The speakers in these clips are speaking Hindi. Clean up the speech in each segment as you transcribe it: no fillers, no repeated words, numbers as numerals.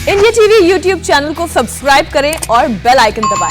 इंडिया टीवी यूट्यूब चैनल को सब्सक्राइब करें और बेल आइकन दबाएं।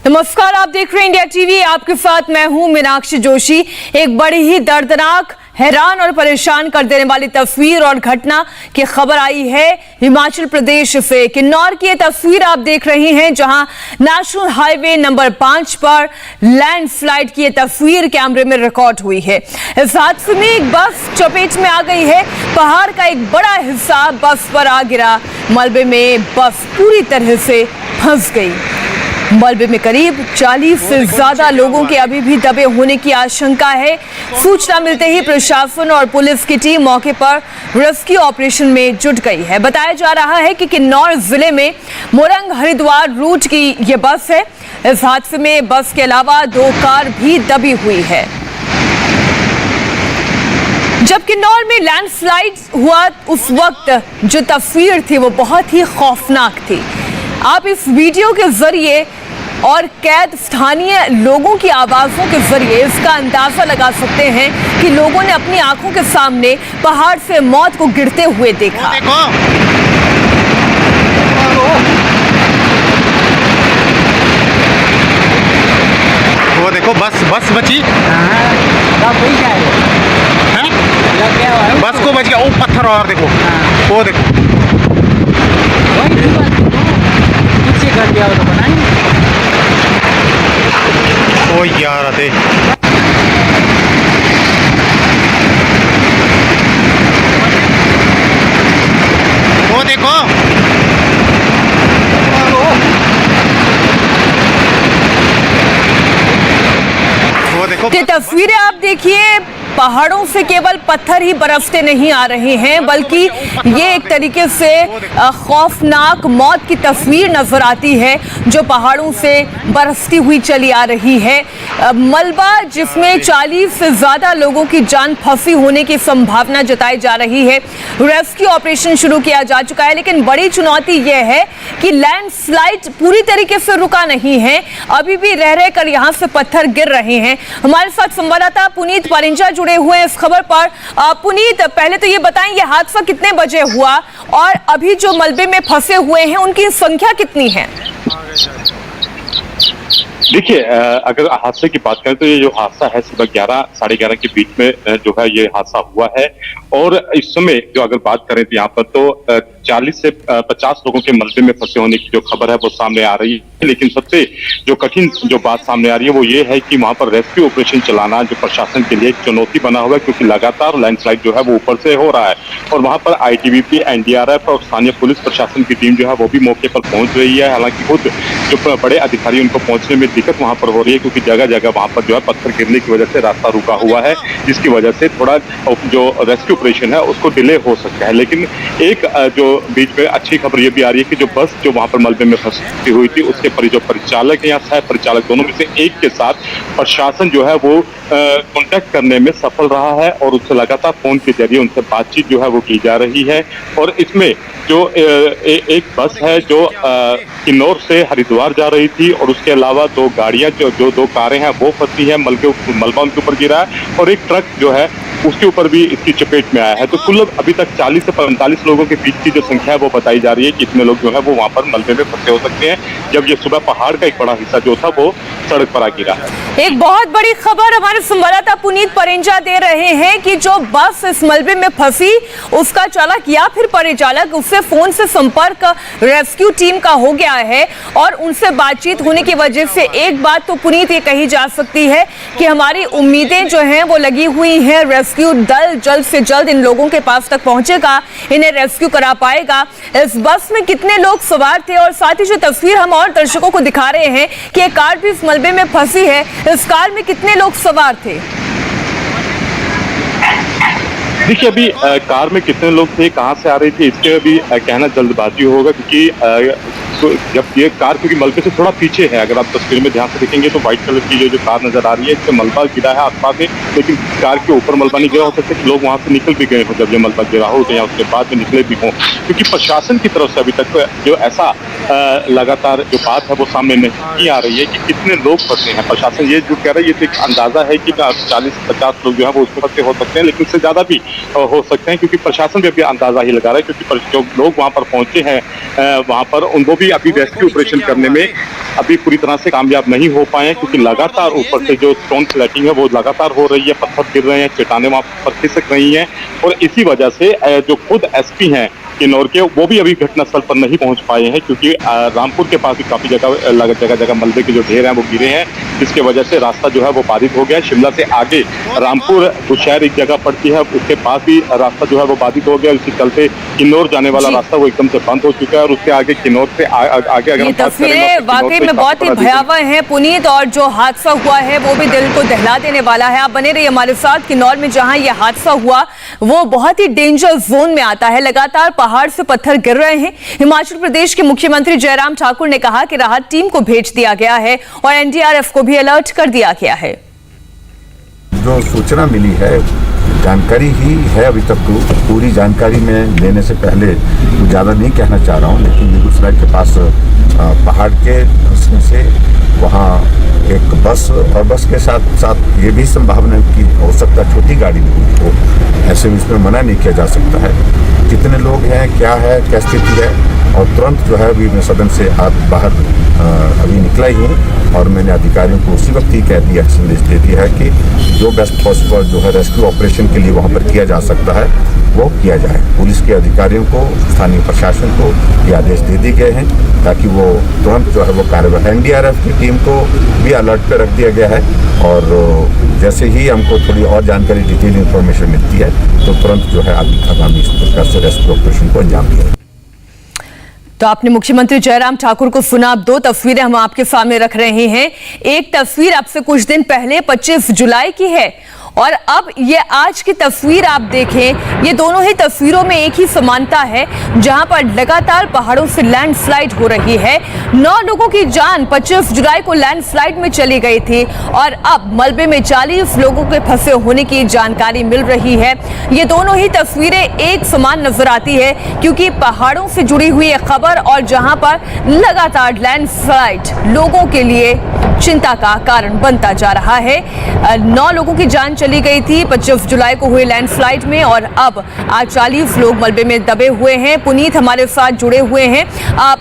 नमस्कार, आप देख रहे हैं इंडिया टीवी। आपके साथ मैं हूं मीनाक्षी जोशी। एक बड़ी ही दर्दनाक, हैरान और परेशान कर देने वाली तस्वीर और घटना की खबर आई है हिमाचल प्रदेश से। किन्नौर की ये तस्वीर आप देख रहे हैं, जहां नेशनल हाईवे नंबर 5 पर लैंडस्लाइड की ये तस्वीर कैमरे में रिकॉर्ड हुई है। इस हादसे में एक बस चपेट में आ गई है। पहाड़ का एक बड़ा हिस्सा बस पर आ गिरा। मलबे में बस पूरी तरह से फंस गई। मलबे में करीब 40 से ज्यादा लोगों के अभी भी दबे होने की आशंका है। सूचना मिलते ही प्रशासन और पुलिस की टीम मौके पर रेस्क्यू ऑपरेशन में जुट गई है। बताया जा रहा है कि किन्नौर जिले में मोरंग हरिद्वार रूट की ये बस है। इस हादसे में बस के अलावा 2 कार भी दबी हुई है। जब किन्नौर में लैंडस्लाइड हुआ उस वक्त जो तस्वीर थी वो बहुत ही खौफनाक थी। आप इस वीडियो के जरिए और कैद स्थानीय लोगों की आवाजों के जरिए इसका अंदाजा लगा सकते हैं कि लोगों ने अपनी आंखों के सामने पहाड़ से मौत को गिरते हुए देखा। वो देखो बस बची। बस को बच गया। वो पत्थर और देखो। वो देखो कर दिया तो बनाएंगे। ओ यार अरे वो देखो। वो देखो ये तस्वीरें आप देखिए। पहाड़ों से केवल पत्थर ही बरसते नहीं आ रहे हैं, बल्कि ये एक तरीके से खौफनाक मौत की तस्वीर नजर आती है जो पहाड़ों से बरसती हुई चली आ रही है। मलबा जिसमें 40 से ज्यादा लोगों की जान फंसी होने की संभावना जताई जा रही है। रेस्क्यू ऑपरेशन शुरू किया जा चुका है, लेकिन बड़ी चुनौती यह है कि लैंडस्लाइड पूरी तरीके से रुका नहीं है। अभी भी रह रहकर यहाँ से पत्थर गिर रहे हैं। हमारे साथ संवाददाता पुनीत परिंजा जुड़े हुए हैं इस खबर पर। पुनीत, पहले तो ये बताएं, ये हादसा कितने बजे हुआ और अभी जो मलबे में फंसे हुए हैं उनकी संख्या कितनी है? देखिए, अगर हादसे की बात करें तो ये जो हादसा है सुबह 11 साढ़े 11 के बीच में जो है ये हादसा हुआ है। और इस समय जो अगर बात करें तो यहाँ पर तो 40 से 50 लोगों के मलबे में फंसे होने की जो खबर है वो सामने आ रही है। लेकिन सबसे जो कठिन जो बात सामने आ रही है वो ये है कि वहां पर रेस्क्यू ऑपरेशन चलाना जो प्रशासन के लिए एक चुनौती बना हुआ है, क्योंकि लगातार लैंडस्लाइड जो है वो ऊपर से हो रहा है। और वहां पर ITBP, NDRF और स्थानीय पुलिस प्रशासन की टीम जो है वो भी मौके पर पहुंच रही है। हालांकि खुद जो बड़े अधिकारी उनको पहुंचने में दिक्कत वहां पर हो रही है, क्योंकि जगह जगह वहां पर जो है पत्थर गिरने की वजह से रास्ता रुका हुआ है, जिसकी वजह से थोड़ा जो रेस्क्यू ऑपरेशन है उसको डिले हो सकता है। लेकिन एक जो बीच में अच्छी खबर ये भी आ रही है कि जो बस जो वहां पर मलबे में फंसी हुई थी उसके जो परिचालक या सह परिचालक दोनों में से एक के साथ प्रशासन जो है वो कांटेक्ट करने में सफल रहा है और उससे लगातार फोन के जरिए उनसे बातचीत जो है वो की जा रही है। और इसमें जो एक बस है जो किन्नौर से हरिद्वार जा रही थी और उसके अलावा 2 गाड़ियां जो 2 कारें हैं वो फंसी है, मलबा उनके ऊपर गिरा है और एक ट्रक जो है उसके ऊपर भी इसकी चपेट में आया है। तो कुल अभी तक 40 से 45 लोगों के बीच की जो संख्या है वो बताई जा रही है कि इतने लोग जो है वो वहां पर मलबे में फंसे हो सकते हैं, जब ये सुबह पहाड़ का एक बड़ा हिस्सा जो था वो सड़क पर आ गिरा है। एक बहुत बड़ी खबर हमारे संवाददाता पुनीत परिंजा दे रहे हैं कि जो बस इस मलबे में फंसी उसका चालक या फिर परिचालक, उससे फोन से संपर्क रेस्क्यू टीम का हो गया है और उनसे बातचीत होने की वजह से एक बात तो पुनीत ये कही जा सकती है कि हमारी उम्मीदें जो हैं वो लगी हुई हैं। रेस्क्यू दल जल्द से जल्द इन लोगों के पास तक पहुंचेगा, इन्हें रेस्क्यू करा पाएगा। इस बस में कितने लोग सवार थे और साथ ही जो तस्वीर हम और दर्शकों को दिखा रहे हैं कि एक कार भी इस मलबे में फंसी है, इस कार में कितने लोग सवार थे? देखिए, अभी कार में कितने लोग थे, कहाँ से आ रहे थे, इसके अभी कहना जल्दबाजी होगा, क्योंकि जब ये कार क्योंकि मलबे से थोड़ा पीछे है, अगर आप तस्वीर में ध्यान से देखेंगे तो व्हाइट कलर की जो कार नजर आ रही है इससे मलबा गिरा है आसपास में, लेकिन कार के ऊपर मलबा नहीं गिरा। हो सकता है कि लोग वहां से निकल भी गए हो जब ये मलबा गिरा हो या उसके बाद में निकले भी हों, क्योंकि प्रशासन की तरफ से अभी तक जो ऐसा लगातार जो बात है वो सामने नहीं आ रही है कि कितने लोग फंसे हैं। प्रशासन ये जो कह रहा है ये एक अंदाजा है कि 40-50 लोग जो है वो उसमें फंसे हो सकते हैं, लेकिन उससे ज्यादा भी हो सकते हैं, क्योंकि प्रशासन भी अभी अंदाजा ही लगा रहा है, क्योंकि जो लोग वहां पर पहुंचे हैं वहां पर वो भी अभी रेस्क्यू ऑपरेशन करने में अभी पूरी तरह से कामयाब नहीं हो पाए हैं, क्योंकि लगातार ऊपर से जो स्टोन फ्लैटिंग है वो लगातार हो रही है, पत्थर गिर रहे हैं, चट्टानें वहां पर खिसक रही हैं, और इसी वजह से जो खुद एसपी हैं किन्नौर के, वो भी अभी घटनास्थल पर नहीं पहुंच पाए हैं, क्योंकि रामपुर के पास भी काफी जगह मलबे के जो ढेर हैं वो गिरे हैं, जिसके वजह से रास्ता जो है वो बाधित हो गया है। शिमला से आगे रामपुर बुशहर एक जगह पड़ती है, उसके पास भी रास्ता जो है वो बाधित हो गया, इसके चलते किन्नौर जाने वाला रास्ता वो एकदम से बंद हो चुका है, और उसके आगे किन्नौर से आगे अगर ये तस्वीरें वाकई में बहुत ही भयावह हैं पुनीत, और जो हादसा हुआ है वो भी दिल को दहला देने वाला है। आप बने रहिए हमारे साथ। किन्नौर में जहां ये हादसा हुआ वो बहुत ही डेंजर जोन में आता है, लगातार पहाड़ से पत्थर गिर रहे हैं। हिमाचल प्रदेश के मुख्यमंत्री जयराम ठाकुर ने कहा कि राहत टीम को भेज दिया गया है और एनडीआरएफ को भी अलर्ट कर दिया गया है। जो सूचना मिली है, जानकारी ही है, अभी तक पूरी जानकारी में लेने से पहले तो ज़्यादा नहीं कहना चाह रहा हूँ, लेकिन बेगूसराय के पास पहाड़ के धंसने से वहाँ एक बस और बस के साथ साथ ये भी संभावना की हो सकता है छोटी गाड़ी में हुई हो, ऐसे में इसमें मना नहीं किया जा सकता है। कितने लोग हैं, क्या है, क्या स्थिति है, और तुरंत जो है अभी मैं सदन से बाहर अभी निकला ही हूँ, और मैंने अधिकारियों को उसी वक्त ही कह दिया, संदेश दे दिया है कि जो बेस्ट पॉसिबल जो है रेस्क्यू ऑपरेशन के लिए वहाँ पर किया जा सकता है वो किया जाए। पुलिस के अधिकारियों को, स्थानीय प्रशासन को ये आदेश दे दिए गए हैं ताकि वो तुरंत जो है वो कार्रवाई, एनडीआरएफ की टीम को भी अलर्ट पर रख दिया गया है, और जैसे ही हमको थोड़ी और जानकारी, डिटेल इंफॉर्मेशन मिलती है तो तुरंत जो है आगामी इस प्रकार से रेस्क्यू ऑपरेशन को अंजाम दिया। तो आपने मुख्यमंत्री जयराम ठाकुर को सुना। अब दो तस्वीरें हम आपके सामने रख रहे हैं। एक तस्वीर आपसे कुछ दिन पहले 25 जुलाई की है, और अब ये आज की तस्वीर आप देखें, ये दोनों ही तस्वीरों में एक ही समानता है, जहां पर लगातार पहाड़ों से लैंडस्लाइड हो रही है। 9 लोगों की जान 25 जुलाई को लैंडस्लाइड में चली गई थी, और अब मलबे में 40 लोगों के फंसे होने की जानकारी मिल रही है। ये दोनों ही तस्वीरें एक समान नजर आती है, क्योंकि पहाड़ों से जुड़ी हुई एक खबर, और जहां पर लगातार लैंडस्लाइड लोगों के लिए चिंता का कारण बनता जा रहा है। 9 लोगों की जान चली गई थी 25 जुलाई को हुए लैंडस्लाइड में, और अब आज 40 लोग मलबे में दबे हुए हैं। पुनीत हमारे साथ जुड़े हुए हैं।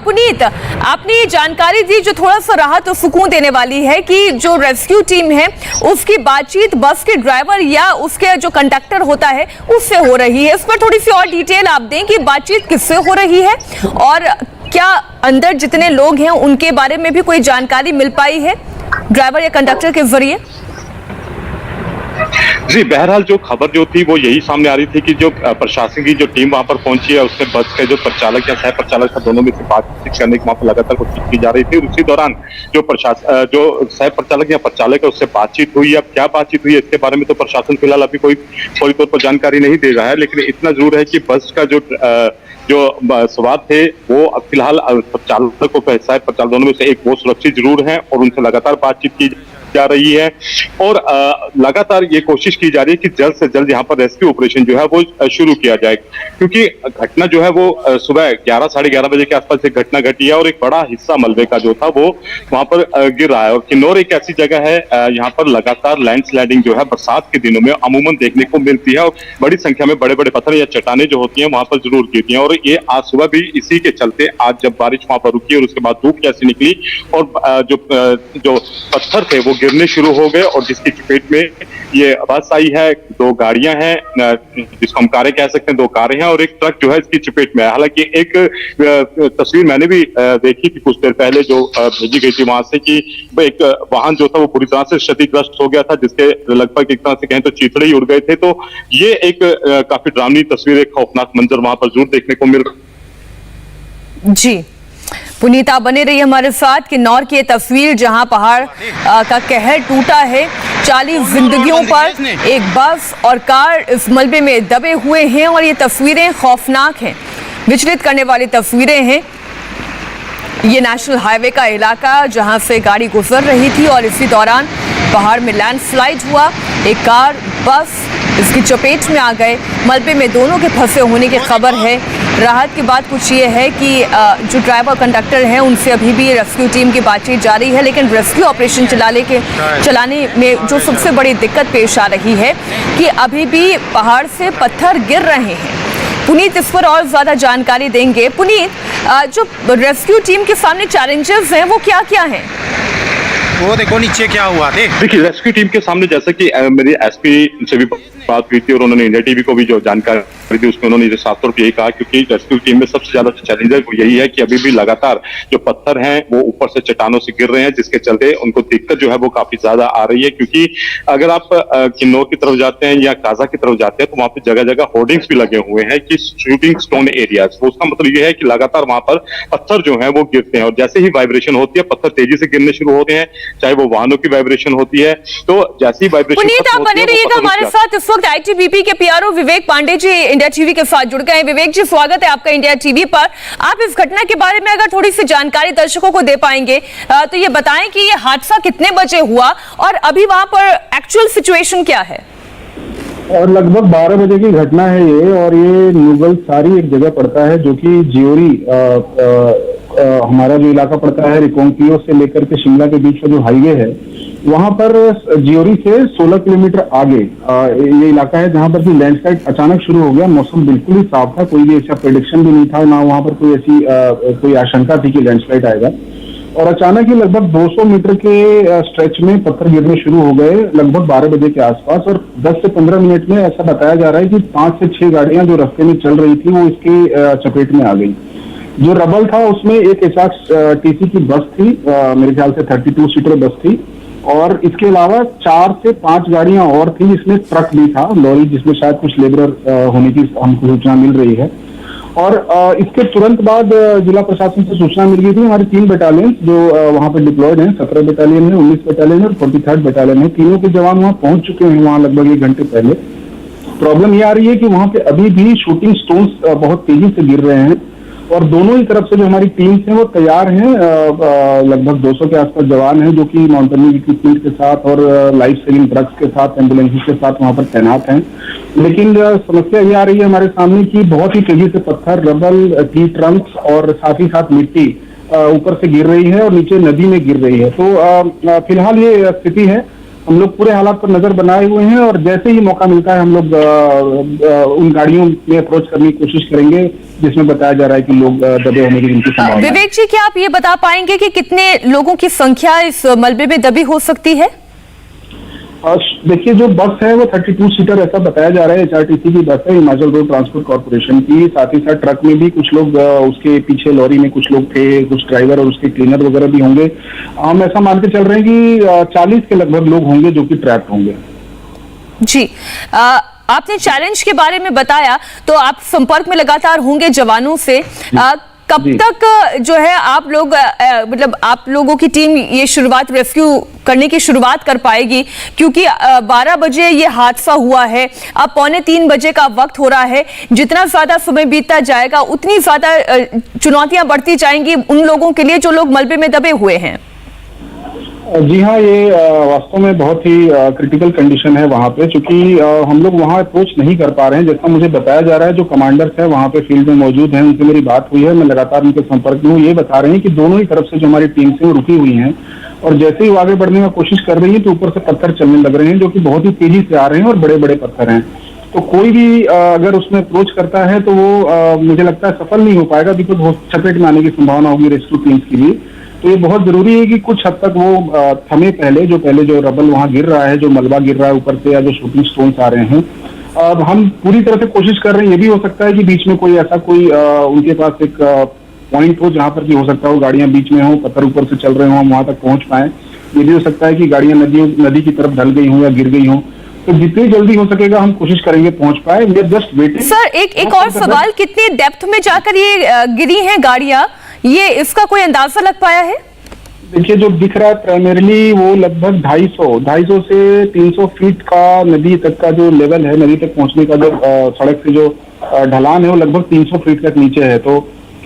पुनीत, आपने ये जानकारी दी जो थोड़ा सा राहत और सुकून देने वाली है कि जो रेस्क्यू टीम है उसकी बातचीत बस के ड्राइवर या उसके जो कंडक्टर होता है उससे हो रही है। इस पर थोड़ी सी और डिटेल आप दें कि बातचीत किससे हो रही है, और क्या अंदर जितने लोग हैं उनके बारे में भी कोई जानकारी मिल पाई है ड्राइवर या कंडक्टर के जरिए? जी, बहरहाल जो खबर जो थी वो यही सामने आ रही थी कि जो प्रशासन की जो टीम वहां पर पहुंची है, उससे बस के जो परिचालक या सह परिचालक था, दोनों में से बातचीत करने की वहां पर लगातार कोशिश की जा रही थी। उसी दौरान जो सह परिचालक या परिचालक है उससे बातचीत हुई। अब क्या बातचीत हुई है इसके बारे में तो प्रशासन फिलहाल अभी कोई फौरी तौर पर जानकारी नहीं दे रहा है, लेकिन इतना जरूर है कि बस का जो सवार थे वो फिलहाल परिचालक को सह परिचालक दोनों में से एक वो सुरक्षित जरूर है, और उनसे लगातार बातचीत की जा रही है, और लगातार ये कोशिश की जा रही है कि जल्द से जल्द यहाँ पर रेस्क्यू ऑपरेशन जो है वो शुरू किया जाए, क्योंकि घटना जो है वो सुबह 11 साढ़े 11 बजे के आसपास एक घटना घटी है, और एक बड़ा हिस्सा मलबे का जो था वो वहां पर गिर रहा है। और किन्नौर एक ऐसी जगह है यहाँ पर लगातार लैंडस्लाइडिंग जो है बरसात के दिनों में अमूमन देखने को मिलती है, और बड़ी संख्या में बड़े बड़े पत्थर या चट्टानें जो होती हैं वहां पर जरूर गिरती हैं, और ये आज सुबह भी इसी के चलते आज जब बारिश वहां पर रुकी और उसके बाद धूप कैसी निकली, और जो पत्थर थे वो गिरने शुरू हो गए, और जिसकी चपेट में ये बस आई है। 2 गाड़ियां हैं, जिसको हम कारें कह सकते हैं, 2 कारें हैं, और एक ट्रक जो है इसकी चपेट में है। हालांकि एक तस्वीर मैंने भी देखी थी कुछ देर पहले जो भेजी गई थी वहां से, कि एक वाहन जो था वो पूरी तरह से क्षतिग्रस्त हो गया था, जिसके लगभग एक तरह से कहें तो चीथड़े ही उड़ गए थे। तो ये एक काफी डरावनी तस्वीर, एक खौफनाक मंजर वहां पर जरूर देखने को मिल रहा। जी पुनीता, बने रही हमारे साथ। किन्नौर की ये तस्वीर जहां पहाड़ का कहर टूटा है, 40 जिंदगियों पर एक बस और कार इस मलबे में दबे हुए हैं, और ये तस्वीरें खौफनाक हैं, विचलित करने वाली तस्वीरें हैं। ये नेशनल हाईवे का इलाका जहां से गाड़ी गुजर रही थी, और इसी दौरान पहाड़ में लैंडस्लाइड हुआ, एक कार बस इसकी चपेट में आ गए, मलबे में दोनों के फंसे होने की खबर है। राहत की बात कुछ ये है कि जो ड्राइवर कंडक्टर हैं उनसे अभी भी रेस्क्यू टीम की बातचीत जारी है, लेकिन रेस्क्यू ऑपरेशन चलाने में जो सबसे बड़ी दिक्कत पेश आ रही है कि अभी भी पहाड़ से पत्थर गिर रहे हैं। पुनीत इस पर और ज्यादा जानकारी देंगे। पुनीत, जो रेस्क्यू टीम के सामने चैलेंजेस हैं वो क्या क्या हैं? वो देखो नीचे क्या हुआ देख। देखिए, रेस्क्यू टीम के सामने जैसा कि मेरी एसपी से भी बात हुई थी और उन्होंने इंडिया टीवी को भी जो जानकारी दी उसमें उन्होंने साफ तौर पर यही कहा, क्योंकि रेस्क्यू टीम में सबसे ज्यादा चैलेंज है वो यही है कि अभी भी लगातार जो पत्थर हैं वो ऊपर से चट्टानों से गिर रहे हैं, जिसके चलते उनको दिक्कत जो है वो काफी ज्यादा आ रही है। क्योंकि अगर आप किन्नौर की तरफ जाते हैं या काजा की तरफ जाते हैं तो वहां पे जगह जगह होर्डिंग्स भी लगे हुए हैं कि शूटिंग स्टोन एरियाज। तो उसका मतलब ये है कि लगातार वहां पर पत्थर जो है वो गिरते हैं और जैसे ही वाइब्रेशन होती है पत्थर तेजी से गिरने शुरू होते हैं, चाहे वो वाहनों की वाइब्रेशन होती है। तो जैसी वाइब्रेशन, पुनीत, आप बने रहिएगा हमारे साथ। इस वक्त आईटीबीपी के पीआरओ विवेक पांडे जी इंडिया टीवी के साथ जुड़ गए हैं। विवेक जी, स्वागत है आपका इंडिया टीवी पर। आप इस घटना के बारे में अगर थोड़ी सी जानकारी दर्शकों को दे पाएंगे तो ये बताएं कि ये हादसा कितने बजे हुआ और अभी वहां पर एक्चुअल सिचुएशन क्या है? और लगभग 12 बजे की घटना है ये, और ये न्यूगल सारी एक जगह पड़ता है जो कि जियोरी हमारा जो इलाका पड़ता है रिकोंगपियो से लेकर के शिमला के बीच का जो हाईवे है, वहां पर जियोरी से 16 किलोमीटर आगे ये इलाका है जहां पर लैंडस्लाइड अचानक शुरू हो गया। मौसम बिल्कुल ही साफ था, कोई भी ऐसा प्रेडिक्शन भी नहीं था, ना वहां पर कोई ऐसी कोई आशंका थी कि लैंडस्लाइड आएगा। और अचानक ही लगभग 200 मीटर के स्ट्रेच में पत्थर गिरने शुरू हो गए लगभग 12 बजे के आसपास, और 10 से 15 मिनट में ऐसा बताया जा रहा है कि 5 से 6 गाड़ियां जो रास्ते में चल रही थी वो इसके चपेट में आ गई। जो रबल था उसमें एक एचआरटीसी की बस थी, मेरे ख्याल से 32 सीटर बस थी, और इसके अलावा 4 से 5 गाड़ियां और थी, जिसमें ट्रक भी था, लॉरी, जिसमें शायद कुछ लेबरर होने की हमको सूचना मिल रही है। और इसके तुरंत बाद जिला प्रशासन से सूचना मिल गई थी। हमारी 3 बटालियन जो वहां पर डिप्लॉयड हैं, 17 बटालियन है, 19 बटालियन है और 43rd बटालियन है, तीनों के जवान वहां पहुंच चुके हैं वहां लगभग 1 घंटे पहले। प्रॉब्लम ये आ रही है कि वहां पे अभी भी शूटिंग स्टोन्स बहुत तेजी से गिर रहे हैं, और दोनों ही तरफ से जो हमारी टीम्स हैं वो तैयार हैं। लगभग 200 के आसपास जवान हैं जो कि माउंटेनिंग इक्विपमेंट के साथ और लाइफ सेविंग ड्रग्स के साथ, एम्बुलेंसेस के साथ वहां पर तैनात हैं। लेकिन समस्या ये आ रही है हमारे सामने कि बहुत ही तेजी से पत्थर, रबल, ट्री ट्रंक्स और साथ ही साथ मिट्टी ऊपर से गिर रही है और नीचे नदी में गिर रही है। तो फिलहाल ये स्थिति है। हम लोग पूरे हालात पर नजर बनाए हुए हैं और जैसे ही मौका मिलता है हम लोग उन गाड़ियों में अप्रोच करने की कोशिश करेंगे जिसमें बताया जा रहा है कि लोग दबे होने की जिनकी संभावना है। विवेक जी, क्या आप ये बता पाएंगे कि कितने लोगों की संख्या इस मलबे में दबी हो सकती है? देखिए, जो बस है वो 32 सीटर ऐसा बताया जा रहा है, एचआरटीसी की बस है, हिमाचल रोड ट्रांसपोर्ट कॉर्पोरेशन की। साथ ही साथ ट्रक में भी कुछ लोग, उसके पीछे लॉरी में कुछ लोग थे, कुछ ड्राइवर और उसके क्लीनर वगैरह भी होंगे। हम ऐसा मान के चल रहे हैं कि 40 के लगभग लोग होंगे जो कि ट्रैप होंगे। जी, आपने चैलेंज के बारे में बताया, तो आप संपर्क में लगातार होंगे जवानों से। कब तक जो है आप लोग मतलब आप लोगों की टीम ये शुरुआत, रेस्क्यू करने की शुरुआत कर पाएगी? क्योंकि 12 बजे ये हादसा हुआ है, अब 2:45 बजे का वक्त हो रहा है। जितना ज्यादा समय बीतता जाएगा उतनी ज्यादा चुनौतियां बढ़ती जाएंगी उन लोगों के लिए जो लोग मलबे में दबे हुए हैं। जी हाँ, ये वास्तव में बहुत ही क्रिटिकल कंडीशन है वहाँ पे, क्योंकि हम लोग वहाँ अप्रोच नहीं कर पा रहे हैं। जैसा मुझे बताया जा रहा है, जो कमांडर्स है वहाँ पे फील्ड में मौजूद हैं, उनसे मेरी बात हुई है, मैं लगातार उनके संपर्क में हूँ। ये बता रहे हैं कि दोनों ही तरफ से जो हमारी टीम से वो रुकी हुई हैं और जैसे ही वो आगे बढ़ने की कोशिश कर रही है तो ऊपर से पत्थर चलने लग रहे हैं जो कि बहुत ही तेजी से आ रहे हैं और बड़े बड़े पत्थर हैं। तो कोई भी अगर उसमें अप्रोच करता है तो वो मुझे लगता है सफल नहीं हो पाएगा, बिकॉज चपेट में आने की संभावना होगी रेस्क्यू टीम्स की भी। तो ये बहुत जरूरी है कि कुछ हद तक वो थमे पहले जो रबल वहां गिर रहा है, जो मलबा गिर रहा है ऊपर से, या जो शूटिंग स्टोन्स आ रहे हैं। अब हम पूरी तरह से कोशिश कर रहे हैं। ये भी हो सकता है कि बीच में कोई ऐसा कोई उनके पास एक पॉइंट हो जहां पर कि हो सकता है वो गाड़ियां बीच में हो, पत्थर ऊपर से चल रहे हो, हम वहां तक पहुंच पाए। ये भी हो सकता है कि गाड़ियां नदी की तरफ ढल गई हों या गिर गई हों। तो जितनी जल्दी हो सकेगा हम कोशिश करेंगे पहुंच पाए। We are just waiting. Sir, एक और सवाल, कितने डेप्थ में जाकर ये गिरी हैं गाड़ियां, ये इसका कोई अंदाजा लग पाया है? देखिए, जो दिख रहा है प्राइमरीली वो लगभग 250 से 300 फीट का नदी तक का जो लेवल है, नदी तक पहुंचने का जो सड़क से जो ढलान है वो लगभग 300 फीट तक नीचे है। तो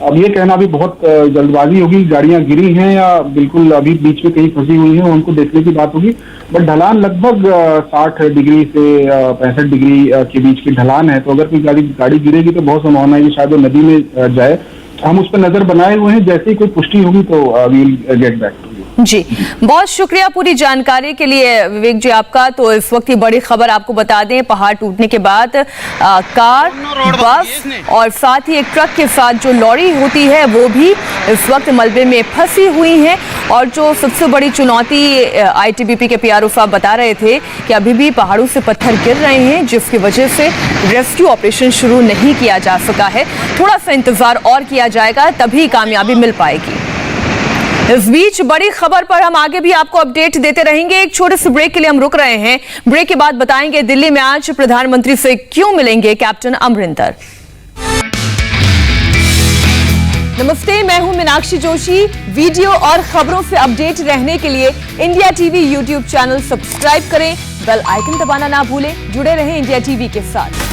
अब ये कहना भी बहुत जल्दबाजी होगी, गाड़ियां गिरी हैं या बिल्कुल अभी बीच में कहीं फंसी हुई हैं, उनको देखने की बात होगी। बट ढलान लगभग 60 डिग्री से 65 डिग्री के बीच की ढलान है। तो अगर कोई गाड़ी गिरेगी तो बहुत संभावना है कि शायद वो नदी में जाए। हम उस पर नजर बनाए हुए हैं, जैसे ही कोई पुष्टि होगी तो we will get back to you. जी, बहुत शुक्रिया पूरी जानकारी के लिए विवेक जी आपका। तो इस वक्त की बड़ी खबर आपको बता दें, पहाड़ टूटने के बाद कार, बस और साथ ही एक ट्रक के साथ जो लॉरी होती है वो भी इस वक्त मलबे में फंसी हुई है। और जो सबसे बड़ी चुनौती आईटीबीपी के पीआरओ साहब बता रहे थे कि अभी भी पहाड़ों से पत्थर गिर रहे हैं, जिसकी वजह से रेस्क्यू ऑपरेशन शुरू नहीं किया जा सका है। थोड़ा सा इंतजार और किया जाएगा, तभी कामयाबी मिल पाएगी। इस बीच बड़ी खबर पर हम आगे भी आपको अपडेट देते रहेंगे। एक छोटे से ब्रेक के लिए हम रुक रहे हैं। ब्रेक के बाद बताएंगे दिल्ली में आज प्रधानमंत्री से क्यों मिलेंगे कैप्टन अमरिंदर। नमस्ते, मैं हूं मीनाक्षी जोशी। वीडियो और खबरों से अपडेट रहने के लिए India TV YouTube channel subscribe करें, बेल आइकन दबाना ना भूलें। जुड़े रहें इंडिया टीवी के साथ।